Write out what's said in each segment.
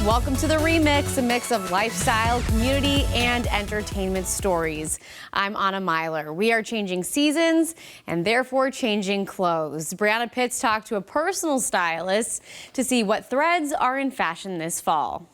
Welcome to the ReMix, a mix of lifestyle, community, and entertainment stories. I'm Anna Myler. We are changing seasons and therefore changing clothes. Breana Pitts talked to a personal stylist to see what threads are in fashion this fall.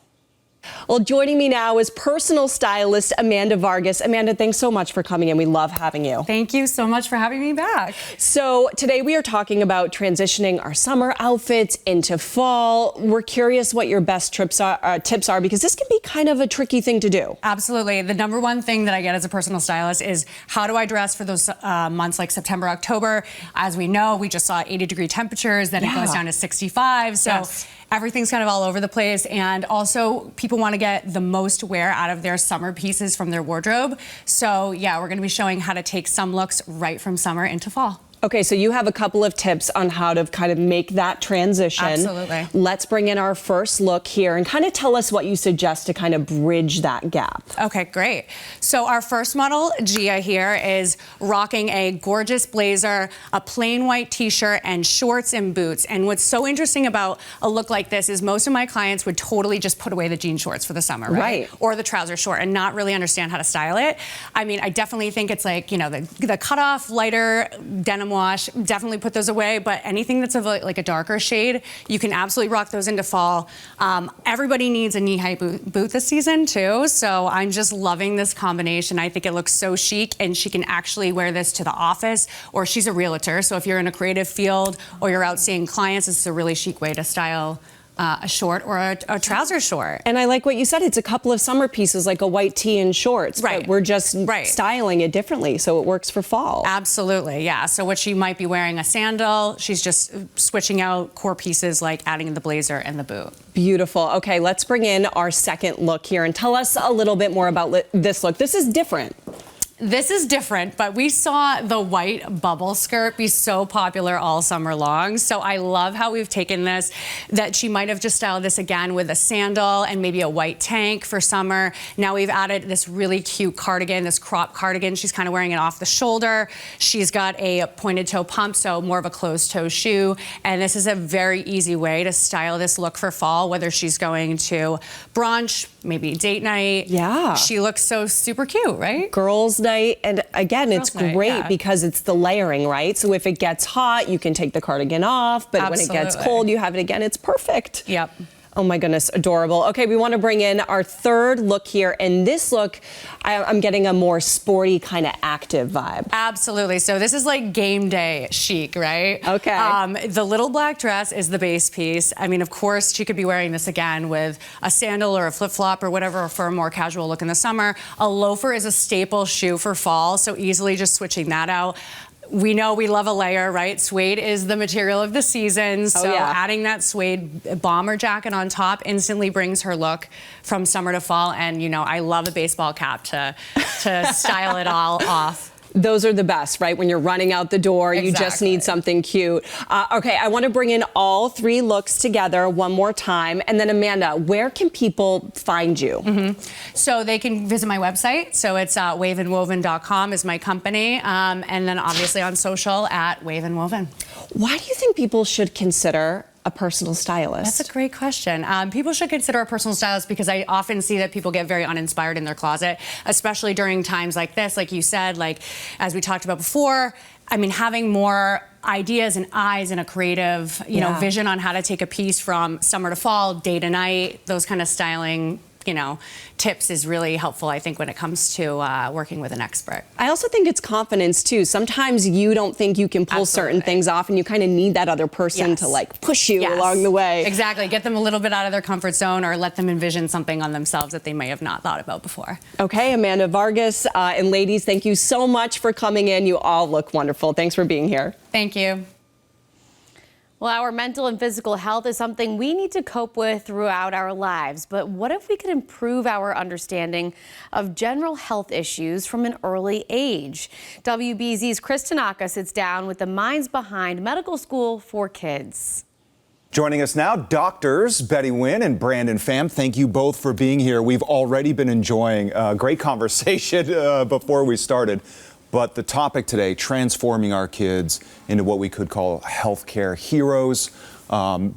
Well, joining me now is personal stylist Amanda Vargus. Amanda, thanks so much for coming in. We love having you. Thank you so much for having me back. So today we are talking about transitioning our summer outfits into fall. We're curious what your best tips are because this can be kind of a tricky thing to do. Absolutely. The number one thing that I get as a personal stylist is how do I dress for those months like September, October? As we know, we just saw 80-degree temperatures, then it goes down to 65. So everything's kind of all over the place. And also people want to get the most wear out of their summer pieces from their wardrobe. So yeah, we're going to be showing how to take some looks right from summer into fall. Okay, so you have a couple of tips on how to kind of make that transition. Absolutely. Let's bring in our first look here and kind of tell us what you suggest to kind of bridge that gap. Okay, great. So our first model, Gia here, is rocking a gorgeous blazer, a plain white t-shirt, and shorts and boots. And what's so interesting about a look like this is most of my clients would totally just put away the jean shorts for the summer, right? Or the trouser short and not really understand how to style it. I mean, I definitely think it's like, you know, the cutoff, lighter denim wash, definitely put those away, but anything that's of like a darker shade, you can absolutely rock those into fall. Everybody needs a knee-high boot this season too, so I'm just loving this combination. I think it looks so chic, and she can actually wear this to the office, or she's a realtor, so if you're in a creative field or you're out seeing clients, this is a really chic way to style a short or a trouser short. And I like what you said, it's a couple of summer pieces like a white tee and shorts, but we're just styling it differently so it works for fall. Absolutely, yeah. So what she might be wearing a sandal, she's just switching out core pieces like adding in the blazer and the boot. Beautiful. Okay, let's bring in our second look here and tell us a little bit more about this look. This is different. This is different, but we saw the white bubble skirt be so popular all summer long. So I love how we've taken this, that she might have just styled this again with a sandal and maybe a white tank for summer. Now we've added this really cute cardigan, this crop cardigan. She's kind of wearing it off the shoulder. She's got a pointed toe pump, so more of a closed toe shoe. And this is a very easy way to style this look for fall, whether she's going to brunch, maybe date night. Yeah. She looks so super cute, right? Girls' night. And again, it's great because it's the layering, right? So if it gets hot, you can take the cardigan off, but when it gets cold, you have it again. It's perfect. Yep. Oh my goodness, adorable. Okay, we want to bring in our third look here. And this look, I'm getting a more sporty kind of active vibe. Absolutely. So this is like game day chic, right? Okay. The little black dress is the base piece. I mean, of course, she could be wearing this again with a sandal or a flip-flop or whatever for a more casual look in the summer. A loafer is a staple shoe for fall, so easily just switching that out. We know we love a layer, right? Suede is the material of the season, so adding that suede bomber jacket on top instantly brings her look from summer to fall. And you know, I love a baseball cap to style it all off. Those are the best, right? When you're running out the door, you just need something cute. Okay, I want to bring in all three looks together one more time. And then Amanda, where can people find you? So they can visit my website. So it's waveandwoven.com is my company. And then obviously on social at Wave and Woven. Why do you think people should consider a personal stylist? That's a great question. People should consider a personal stylist because I often see that people get very uninspired in their closet, especially during times like this, like you said, like as we talked about before. I mean, having more ideas and eyes and a creative, you know, vision on how to take a piece from summer to fall, day to night, those kind of styling, you know, tips is really helpful, I think, when it comes to working with an expert. I also think it's confidence too. Sometimes you don't think you can pull certain things off, and you kind of need that other person to like push you along the way. Exactly. Get them a little bit out of their comfort zone, or let them envision something on themselves that they may have not thought about before. Okay, Amanda Vargus, and ladies, thank you so much for coming in. You all look wonderful. Thanks for being here. Thank you. Well, our mental and physical health is something we need to cope with throughout our lives. But what if we could improve our understanding of general health issues from an early age? WBZ's Chris Tanaka sits down with the minds behind medical school for kids. Joining us now, doctors Betty Nguyen and Brandon Pham. Thank you both for being here. We've already been enjoying a great conversation before we started. But the topic today, transforming our kids into what we could call healthcare heroes,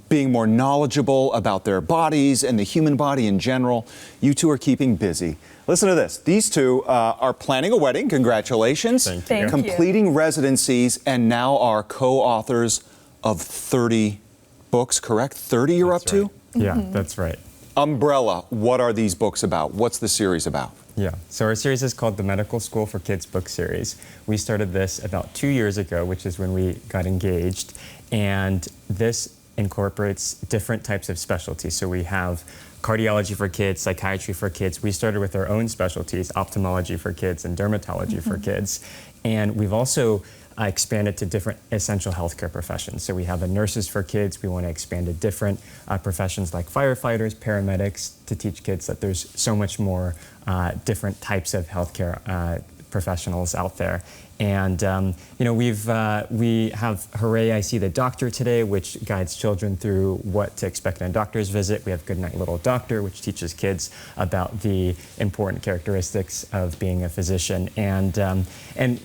being more knowledgeable about their bodies and the human body in general. You two are keeping busy. Listen to this. These two are planning a wedding. Congratulations. Thank you. Completing residencies and now are co-authors of 30 books, correct? 30 you're up to? Yeah, that's right. Umbrella, what are these books about? What's the series about? Yeah, so our series is called the Medical School for Kids book series. We started this about 2 years ago, which is when we got engaged, and this incorporates different types of specialties. So we have cardiology for kids, psychiatry for kids. We started with our own specialties, ophthalmology for kids and dermatology for kids. And we've also expanded to different essential healthcare professions. So we have a nurses for kids. We want to expand to different professions like firefighters, paramedics, to teach kids that there's so much more different types of healthcare professionals out there. And you know, we have Hooray, I See the Doctor today, which guides children through what to expect in a doctor's visit. We have Goodnight Little Doctor, which teaches kids about the important characteristics of being a physician. And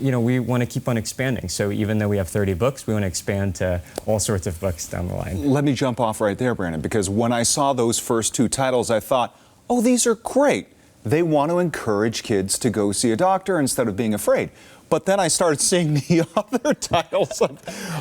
you know, we want to keep on expanding. So even though we have 30 books, we want to expand to all sorts of books down the line. Let me jump off right there, Breana, because when I saw those first two titles, I thought, oh, these are great. They want to encourage kids to go see a doctor instead of being afraid. But then I started seeing the other titles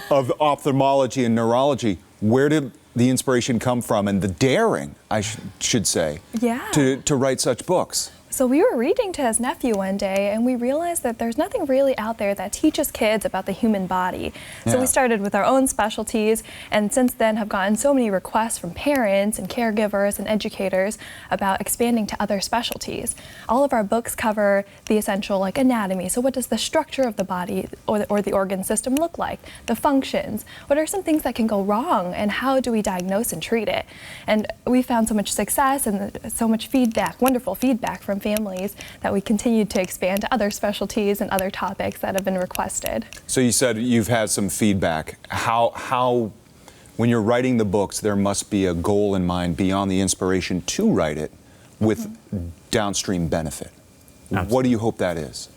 of ophthalmology and neurology. Where did the inspiration come from and the daring, I should say, to write such books? So we were reading to his nephew one day and we realized that there's nothing really out there that teaches kids about the human body. So we started with our own specialties and since then have gotten so many requests from parents and caregivers and educators about expanding to other specialties. All of our books cover the essential like anatomy. So what does the structure of the body or the organ system look like? The functions. What are some things that can go wrong and how do we diagnose and treat it? And we found so much success and so much feedback, wonderful feedback from families that we continued to expand to other specialties and other topics that have been requested. So you said you've had some feedback. How when you're writing the books, there must be a goal in mind beyond the inspiration to write it with downstream benefit. Absolutely. What do you hope that is?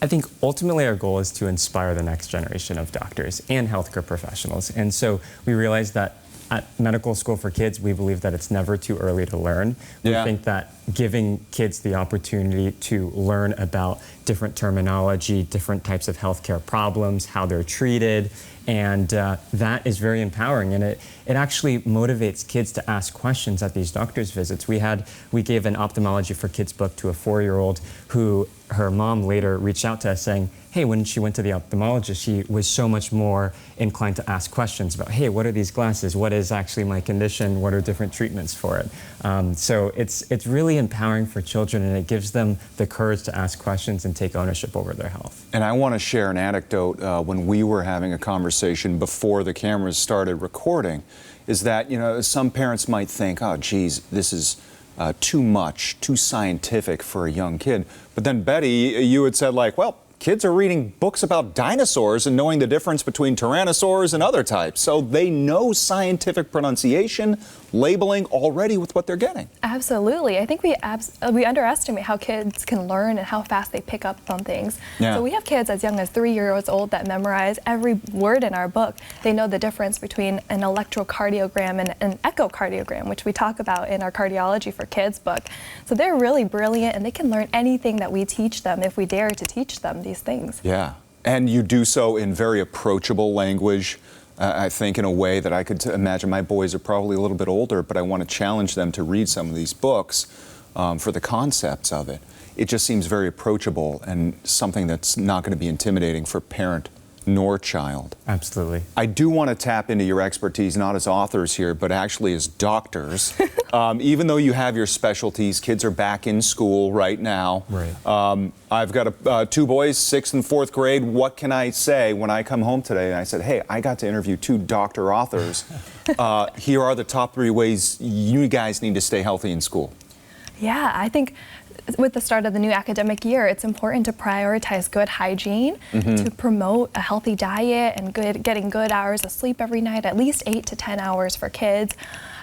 I think ultimately our goal is to inspire the next generation of doctors and healthcare professionals. And so we realized that at Medical School for Kids, we believe that it's never too early to learn. We think that giving kids the opportunity to learn about different terminology, different types of healthcare problems, how they're treated, and that is very empowering. And it actually motivates kids to ask questions at these doctor's visits. We gave an ophthalmology for kids book to a 4-year-old who her mom later reached out to us saying, hey, when she went to the ophthalmologist, she was so much more inclined to ask questions about, hey, what are these glasses? What is actually my condition? What are different treatments for it? So it's really empowering for children, and it gives them the courage to ask questions and take ownership over their health. And I want to share an anecdote when we were having a conversation before the cameras started recording, is that, you know, some parents might think, oh, geez, this is too much, too scientific for a young kid. But then, Betty, you had said, like, well, kids are reading books about dinosaurs and knowing the difference between tyrannosaurs and other types. So they know scientific pronunciation, labeling already with what they're getting. Absolutely. I think we underestimate how kids can learn and how fast they pick up on things. So we have kids as young as 3 years old that memorize every word in our book. They know the difference between an electrocardiogram and an echocardiogram, which we talk about in our Cardiology for Kids book. So they're really brilliant and they can learn anything that we teach them if we dare to teach them these things. Yeah, and you do so in very approachable language. I think in a way that I could imagine. My boys are probably a little bit older, but I want to challenge them to read some of these books for the concepts of it. It just seems very approachable and something that's not going to be intimidating for parent nor child. Absolutely. I do want to tap into your expertise, not as authors here, but actually as doctors. Even though you have your specialties, kids are back in school right now. Right. I've got 2 boys, 6th and 4th grade. What can I say when I come home today? And I said, hey, I got to interview 2 doctor authors. Here are the top 3 ways you guys need to stay healthy in school. Yeah, I think with the start of the new academic year, it's important to prioritize good hygiene, to promote a healthy diet and getting good hours of sleep every night, at least 8 to 10 hours for kids,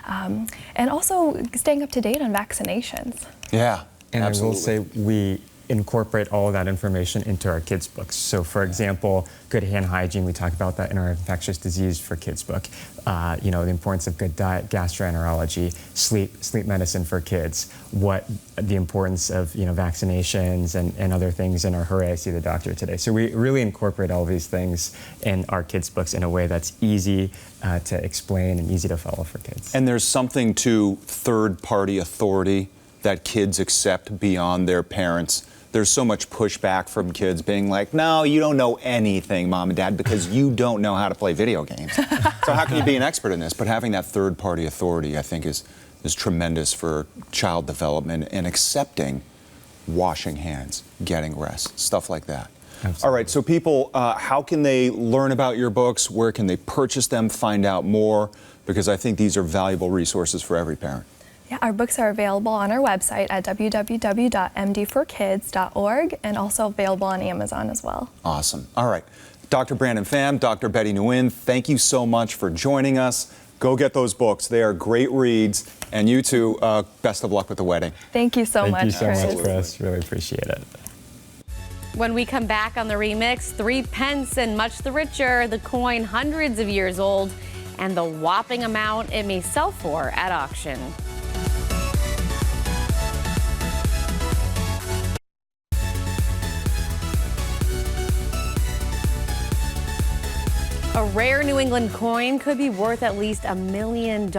and also staying up to date on vaccinations. Yeah, And absolutely. I will say incorporate all of that information into our kids' books. So for example, good hand hygiene, we talk about that in our infectious disease for kids book. You know, the importance of good diet, gastroenterology, sleep medicine for kids, what the importance of, you know, vaccinations and other things in our Hooray, I See the Doctor Today. So we really incorporate all these things in our kids' books in a way that's easy to explain and easy to follow for kids. And there's something to third-party authority that kids accept beyond their parents. There's so much pushback from kids being like, no, you don't know anything, Mom and Dad, because you don't know how to play video games. So how can you be an expert in this? But having that third-party authority, I think, is tremendous for child development and accepting washing hands, getting rest, stuff like that. Absolutely. All right, so people, how can they learn about your books? Where can they purchase them, find out more? Because I think these are valuable resources for every parent. Yeah, our books are available on our website at www.mdforkids.org and also available on Amazon as well. Awesome. All right. Dr. Brandon Pham, Dr. Betty Nguyen, thank you so much for joining us. Go get those books. They are great reads. And you two, best of luck with the wedding. Thank you so much, Thank you so Chris. much, Chris. Really appreciate it. When we come back on the remix, 3 pence and much the richer, the coin hundreds of years old, and the whopping amount it may sell for at auction. A rare New England coin could be worth at least $1 million,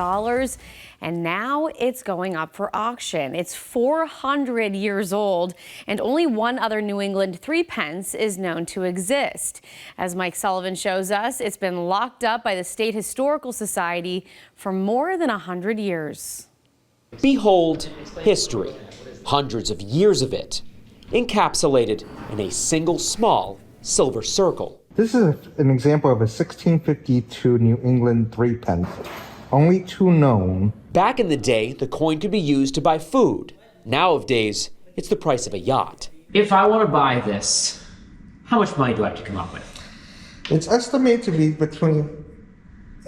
and now it's going up for auction. It's 400 years old, and only one other New England 3 pence is known to exist. As Mike Sullivan shows us, it's been locked up by the State Historical Society for more than 100 years. Behold history, hundreds of years of it, encapsulated in a single small silver circle. This is an example of a 1652 New England 3 pence. Only 2 known. Back in the day, the coin could be used to buy food. Nowadays, it's the price of a yacht. If I want to buy this, how much money do I have to come up with? It's estimated to be between,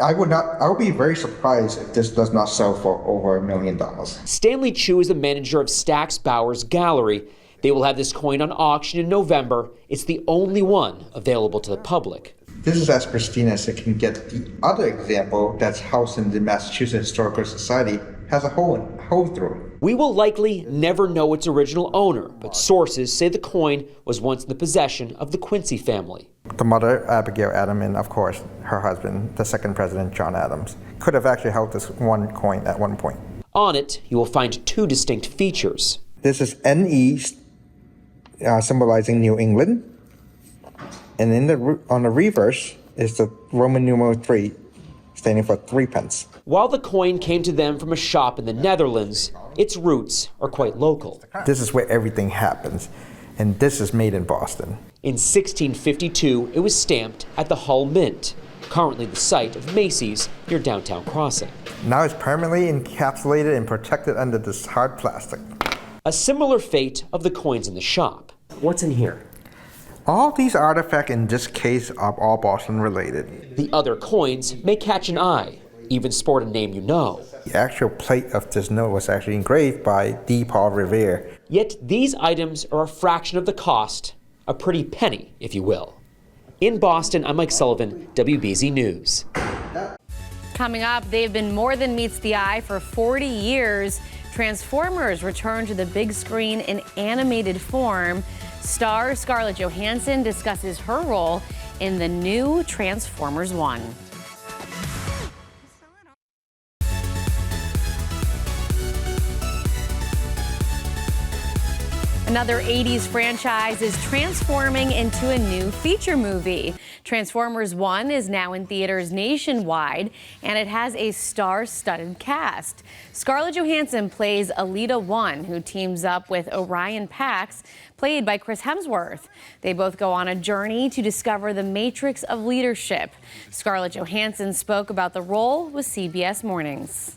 I would be very surprised if this does not sell for over $1 million. Stanley Chu is the manager of Stack's Bowers Gallery. They will have this coin on auction in November. It's the only one available to the public. This is as pristine as it can get. The other example that's housed in the Massachusetts Historical Society has a hole through it. We will likely never know its original owner, but sources say the coin was once in the possession of the Quincy family. The mother, Abigail Adams, and of course her husband, the second president, John Adams, could have actually held this one coin at one point. On it, you will find 2 distinct features. This is NE, symbolizing New England, and on the reverse is the Roman numeral 3, standing for 3 pence. While the coin came to them from a shop in the Netherlands, its roots are quite local. This is where everything happens, and this is made in Boston. In 1652, it was stamped at the Hull Mint, currently the site of Macy's near Downtown Crossing. Now it's permanently encapsulated and protected under this hard plastic. A similar fate of the coins in the shop. What's in here? All these artifacts in this case are all Boston related. The other coins may catch an eye, even sport a name you know. The actual plate of this note was actually engraved by D. Paul Revere. Yet these items are a fraction of the cost, a pretty penny, if you will. In Boston, I'm Mike Sullivan, WBZ News. Coming up, they've been more than meets the eye for 40 years. Transformers return to the big screen in animated form. Star Scarlett Johansson discusses her role in the new Transformers 1. Another 80s franchise is transforming into a new feature movie. Transformers 1 is now in theaters nationwide, and it has a star-studded cast. Scarlett Johansson plays Alita 1, who teams up with Orion Pax, played by Chris Hemsworth. They both go on a journey to discover the matrix of leadership. Scarlett Johansson spoke about the role with CBS Mornings.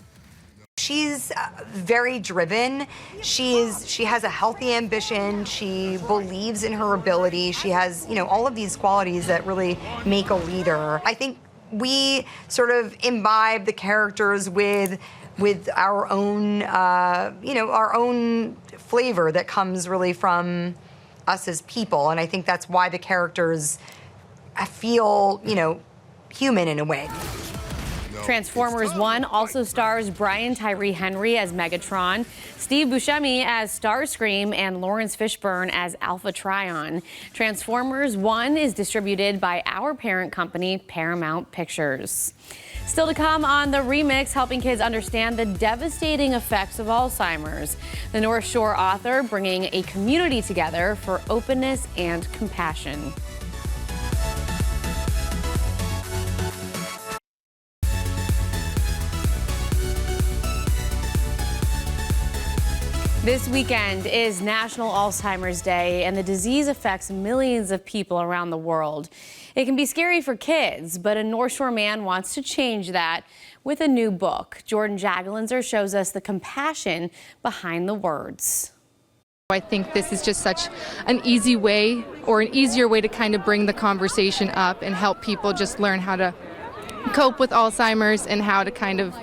She's very driven. She has a healthy ambition. She believes in her ability. She has, all of these qualities that really make a leader. I think we sort of imbibe the characters with our own, our own flavor that comes really from us as people. And I think that's why the characters feel, you know, human in a way. Transformers 1 also stars Brian Tyree Henry as Megatron, Steve Buscemi as Starscream, and Lawrence Fishburne as Alpha Trion. Transformers 1 is distributed by our parent company, Paramount Pictures. Still to come on the remix, helping kids understand the devastating effects of Alzheimer's. The North Shore author bringing a community together for openness and compassion. This weekend is National Alzheimer's Day, and the disease affects millions of people around the world. It can be scary for kids, but a North Shore man wants to change that with a new book. Jordan Jaggelinzer shows us the compassion behind the words. I think this is just such an easy way, or an easier way to kind of bring the conversation up and help people just learn how to cope with Alzheimer's and how to kind of,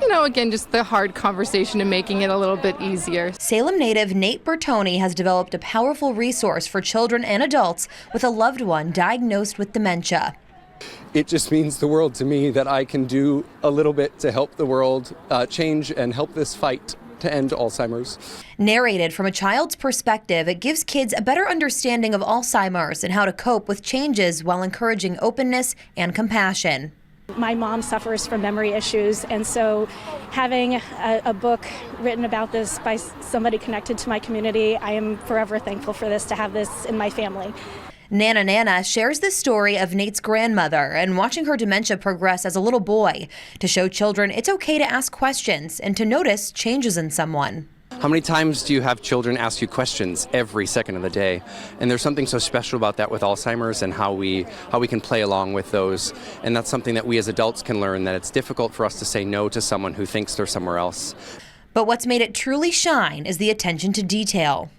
you know, again, just the hard conversation and making it a little bit easier. Salem native Nate Bertone has developed a powerful resource for children and adults with a loved one diagnosed with dementia. It just means the world to me that I can do a little bit to help the world change and help this fight to end Alzheimer's. Narrated from a child's perspective, it gives kids a better understanding of Alzheimer's and how to cope with changes while encouraging openness and compassion. My mom suffers from memory issues, and so having a book written about this by somebody connected to my community, I am forever thankful for this, to have this in my family. Nana shares the story of Nate's grandmother and watching her dementia progress as a little boy, to show children it's okay to ask questions and to notice changes in someone. How many times do you have children ask you questions every second of the day? And there's something so special about that with Alzheimer's and how we can play along with those. And that's something that we as adults can learn, that it's difficult for us to say no to someone who thinks they're somewhere else. But what's made it truly shine is the attention to detail.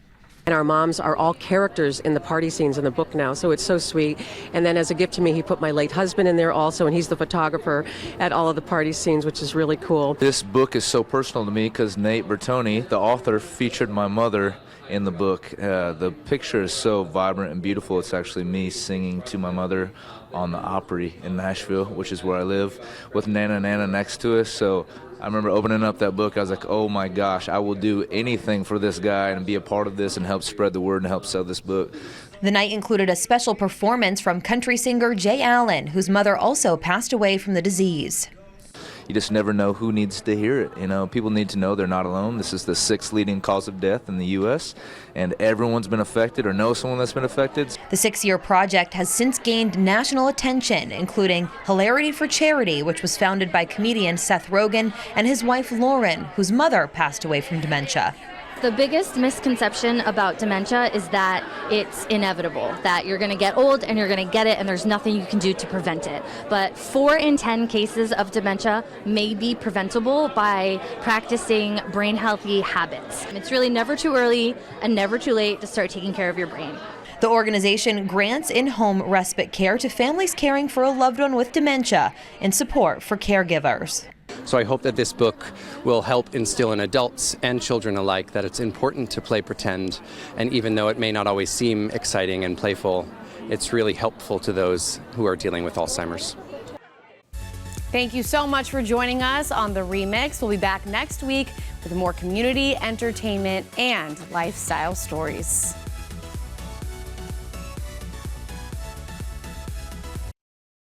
And our moms are all characters in the party scenes in the book now, so it's so sweet. And then as a gift to me, he put my late husband in there also, and he's the photographer at all of the party scenes, which is really cool. This book is so personal to me because Nate Bertone, the author, featured my mother in the book. The picture is so vibrant and beautiful. It's actually me singing to my mother on the Opry in Nashville, which is where I live, with Nana next to us. So I remember opening up that book, I was like, oh my gosh, I will do anything for this guy and be a part of this and help spread the word and help sell this book. The night included a special performance from country singer Jay Allen, whose mother also passed away from the disease. You just never know who needs to hear it. You know, people need to know they're not alone. This is the 6th leading cause of death in the U.S., and everyone's been affected or knows someone that's been affected. The 6-year project has since gained national attention, including Hilarity for Charity, which was founded by comedian Seth Rogen and his wife Lauren, whose mother passed away from dementia. The biggest misconception about dementia is that it's inevitable, that you're going to get old and you're going to get it and there's nothing you can do to prevent it. But 4 in 10 cases of dementia may be preventable by practicing brain healthy habits. It's really never too early and never too late to start taking care of your brain. The organization grants in-home respite care to families caring for a loved one with dementia and support for caregivers. So I hope that this book will help instill in adults and children alike that it's important to play pretend, and even though it may not always seem exciting and playful, it's really helpful to those who are dealing with Alzheimer's. Thank you so much for joining us on The Remix. We'll be back next week with more community, entertainment, and lifestyle stories.